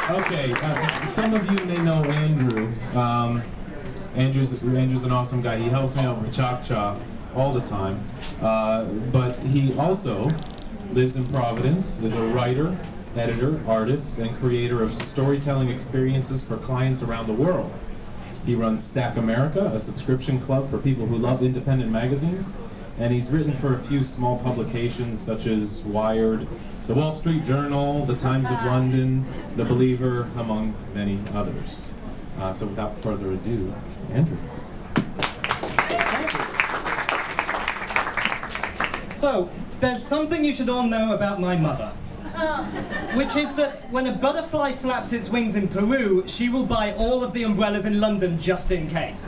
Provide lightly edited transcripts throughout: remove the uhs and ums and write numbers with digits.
Okay, some of you may know Andrew. Andrew's an awesome guy. He helps me out with Chop Chop all the time. But he also lives in Providence, is a writer, editor, artist, and creator of storytelling experiences for clients around the world. He runs Stack America, a subscription club for people who love independent magazines, and he's written for a few small publications such as Wired, The Wall Street Journal, The Times of London, The Believer, among many others. So without further ado, Andrew. So, there's something you should all know about my mother. Which is that when a butterfly flaps its wings in Peru, she will buy all of the umbrellas in London just in case.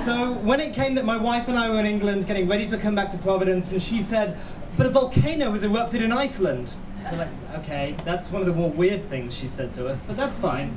So when it came that my wife and I were in England getting ready to come back to Providence, and she said, but a volcano has erupted in Iceland. We're like, okay, that's one of the more weird things she said to us, but that's fine.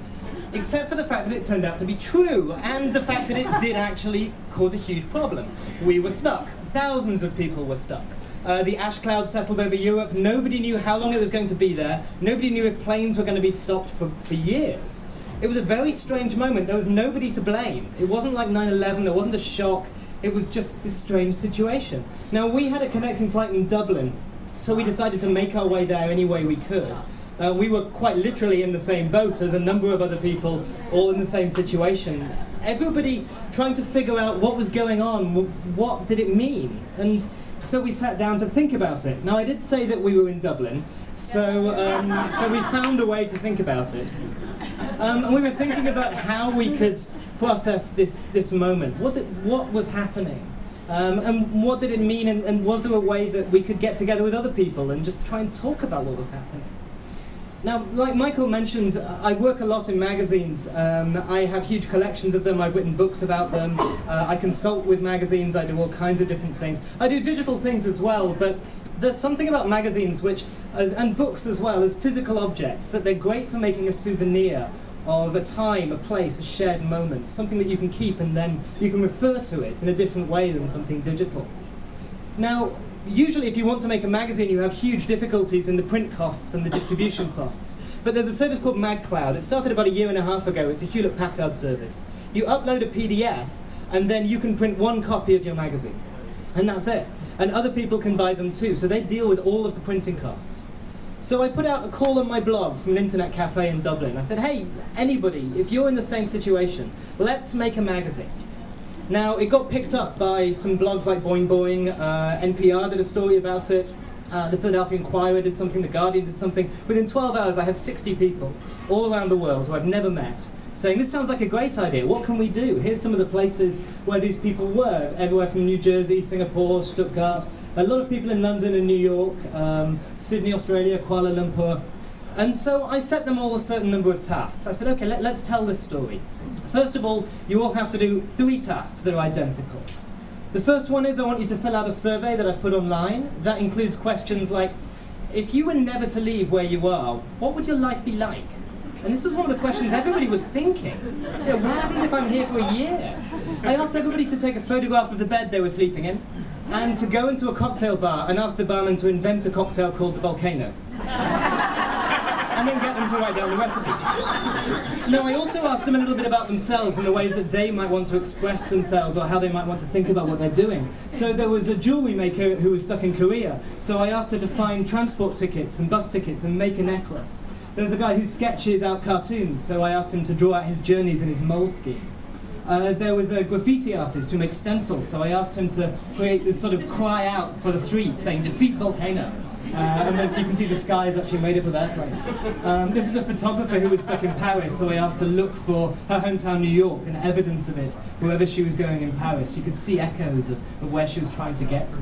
Except for the fact that it turned out to be true, and the fact that it did actually cause a huge problem. We were stuck. Thousands of people were stuck. The ash cloud settled over Europe. Nobody knew how long it was going to be there. Nobody knew if planes were going to be stopped for years. It was a very strange moment. There was nobody to blame. It wasn't like 9/11. There wasn't a shock. It was just this strange situation. Now, we had a connecting flight in Dublin, so we decided to make our way there any way we could. We were quite literally in the same boat as a number of other people, all in the same situation. Everybody trying to figure out what was going on, what did it mean? And so we sat down to think about it. Now, I did say that we were in Dublin, so we found a way to think about it. And we were thinking about how we could process this moment. What was happening? And what did it mean? And was there a way that we could get together with other people and just try and talk about what was happening? Now, like Michael mentioned, I work a lot in magazines. I have huge collections of them. I've written books about them. I consult with magazines. I do all kinds of different things. I do digital things as well, but there's something about magazines and books as well, as physical objects, that they're great for making a souvenir of a time, a place, a shared moment, something that you can keep and then you can refer to it in a different way than something digital. Now, usually if you want to make a magazine, you have huge difficulties in the print costs and the distribution costs. But there's a service called MagCloud. It started about 1.5 years ago. It's a Hewlett-Packard service. You upload a PDF, and then you can print one copy of your magazine. And that's it. And other people can buy them too, so they deal with all of the printing costs. So I put out a call on my blog from an internet cafe in Dublin. I said, hey, anybody, if you're in the same situation, let's make a magazine. Now, it got picked up by some blogs like Boing Boing, NPR did a story about it, the Philadelphia Inquirer did something, The Guardian did something. Within 12 hours, I had 60 people all around the world who I've never met saying, this sounds like a great idea, what can we do? Here's some of the places where these people were, everywhere from New Jersey, Singapore, Stuttgart, a lot of people in London and New York, Sydney, Australia, Kuala Lumpur. And so I set them all a certain number of tasks. I said, okay, let's tell this story. First of all, you all have to do 3 tasks that are identical. The first one is I want you to fill out a survey that I've put online. That includes questions like, if you were never to leave where you are, what would your life be like? And this was one of the questions everybody was thinking. You know, what happens if I'm here for a year? I asked everybody to take a photograph of the bed they were sleeping in, and to go into a cocktail bar and ask the barman to invent a cocktail called the Volcano. And then get them to write down the recipe. Now, I also asked them a little bit about themselves and the ways that they might want to express themselves or how they might want to think about what they're doing. So there was a jewelry maker who was stuck in Korea, so I asked her to find transport tickets and bus tickets and make a necklace. There was a guy who sketches out cartoons, so I asked him to draw out his journeys in his Moleskine. There was a graffiti artist who makes stencils, so I asked him to create this sort of cry out for the street saying, defeat volcano. And you can see the sky is actually made up of airplanes. This is a photographer who was stuck in Paris, so I asked to look for her hometown New York and evidence of it wherever she was going in Paris. You could see echoes of where she was trying to get to.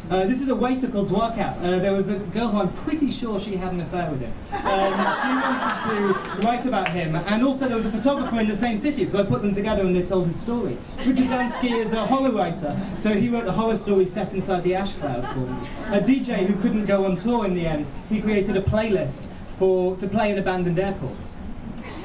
This is a waiter called Dwarkat. There was a girl who I'm pretty sure she had an affair with him. She wanted to write about him, and also there was a photographer in the same city, so I put them together and they told his story. Richard Dansky is a horror writer, so he wrote the horror story set inside the ash cloud for me. A DJ who couldn't go on tour in the end, he created a playlist to play in abandoned airports.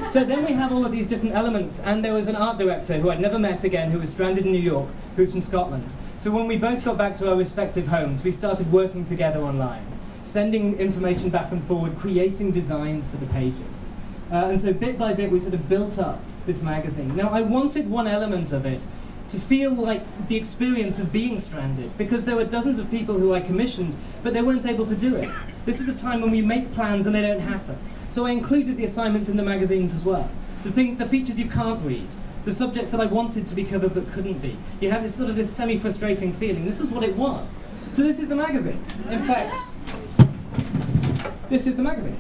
So then we have all of these different elements, and there was an art director who I'd never met again, who was stranded in New York, who's from Scotland. So when we both got back to our respective homes, we started working together online, sending information back and forward, creating designs for the pages. And so bit by bit we sort of built up this magazine. Now I wanted one element of it to feel like the experience of being stranded, because there were dozens of people who I commissioned, but they weren't able to do it. This is a time when we make plans and they don't happen. So I included the assignments in the magazines as well. The features you can't read, the subjects that I wanted to be covered but couldn't be. You have this sort of semi-frustrating feeling. This is what it was. So this is the magazine. In fact, this is the magazine.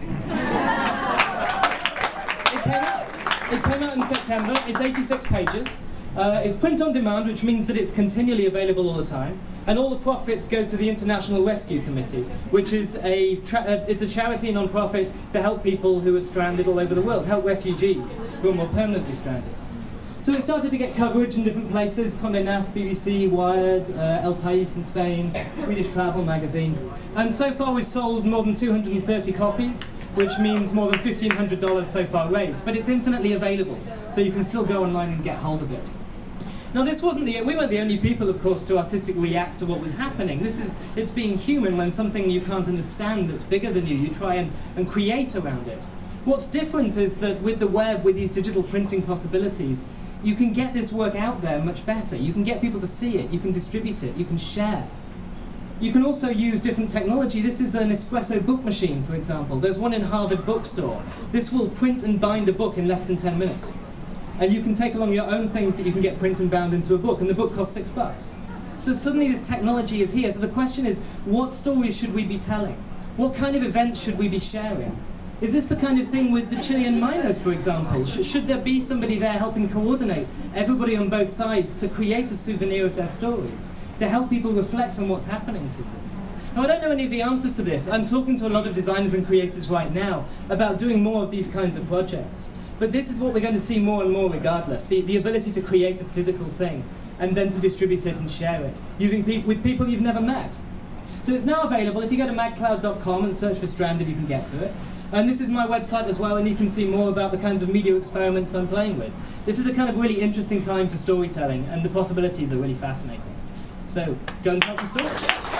It came out in September. It's 86 pages. It's print on demand, which means that it's continually available all the time, and all the profits go to the International Rescue Committee, which is it's a charity non-profit to help people who are stranded all over the world, help refugees who are more permanently stranded. So it started to get coverage in different places: Condé Nast, BBC, Wired, El País in Spain, Swedish Travel magazine. And so far we've sold more than 230 copies, which means more than $1,500 so far raised. But it's infinitely available, so you can still go online and get hold of it. Now we weren't the only people, of course, to artistically react to what was happening. It's being human when something you can't understand that's bigger than you try and create around it. What's different is that with the web, with these digital printing possibilities, you can get this work out there much better. You can get people to see it, you can distribute it, you can share. You can also use different technology. This is an espresso book machine, for example. There's one in Harvard Bookstore. This will print and bind a book in less than 10 minutes. And you can take along your own things that you can get print and bound into a book, and the book costs $6. So suddenly this technology is here. So the question is, what stories should we be telling? What kind of events should we be sharing? Is this the kind of thing with the Chilean miners, for example? Should there be somebody there helping coordinate everybody on both sides to create a souvenir of their stories, to help people reflect on what's happening to them? Now, I don't know any of the answers to this. I'm talking to a lot of designers and creators right now about doing more of these kinds of projects. But this is what we're going to see more and more regardless, the ability to create a physical thing and then to distribute it and share it, with people you've never met. So it's now available. If you go to magcloud.com and search for Stranded, you can get to it. And this is my website as well, and you can see more about the kinds of media experiments I'm playing with. This is a kind of really interesting time for storytelling, and the possibilities are really fascinating. So go and tell some stories.